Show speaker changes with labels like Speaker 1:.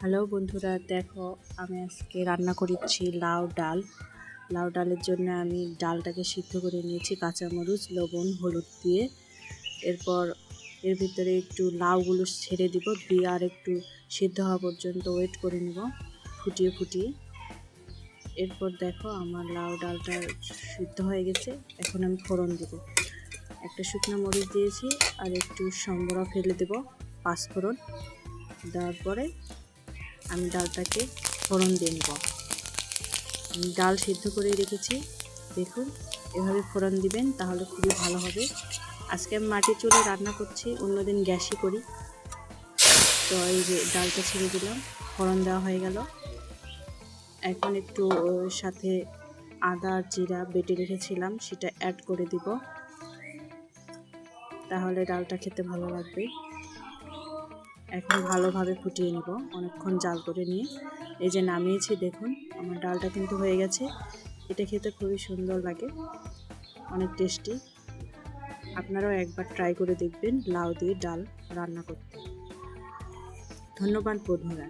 Speaker 1: Hello বন্ধুরা, দেখো আমি আজকে রান্না করেছি লাউ ডাল। লাউ ডালের জন্য আমি ডালটাকে সিদ্ধ করে নিয়েছি কাঁচামরিচ, লবণ, হলুদ দিয়ে। এরপর এর ভিতরে একটু লাউগুলো ছেড়ে দিব, দিয়ে আর একটু সিদ্ধ হওয়া পর্যন্ত ওয়েট করে নেব ফুটিয়ে ফুটিয়ে। এরপর দেখো আমার লাউ ডালটা সিদ্ধ হয়ে গেছে। এখন আমি ফোড়ন দেব। একটা শুকনো মরিচ দিয়েছি আর একটু সম্বরা ফেলে দেব, পাঁচফোড়ন দেওয়ার পরে আমি ডালটাকে ফোড়ন দিয়ে নেব। আমি ডাল সিদ্ধ করে রেখেছি, দেখুন এভাবে ফোড়ন দিবেন, তাহলে খুবই ভালো হবে। আজকে আমি মাটির চুলে রান্না করছি, অন্যদিন গ্যাসই করি। তো এই যে ডালটা ছেড়ে দিলাম, ফোড়ন দেওয়া হয়ে গেল। এখন একটু সাথে আদা আর জিরা বেটে রেখেছিলাম, সেটা অ্যাড করে দিব, তাহলে ডালটা খেতে ভালো লাগবে। এখন ভালোভাবে ফুটিয়ে নেব অনেকক্ষণ জাল করে নিয়ে। এই যে নামিয়েছি, দেখুন আমার ডালটা কিন্তু হয়ে গেছে। এটা খেতে খুবই সুন্দর লাগে, অনেক টেস্টি। আপনারাও একবার ট্রাই করে দেখবেন লাউ দিয়ে ডাল রান্না করতে। ধন্যবাদ বন্ধুরা।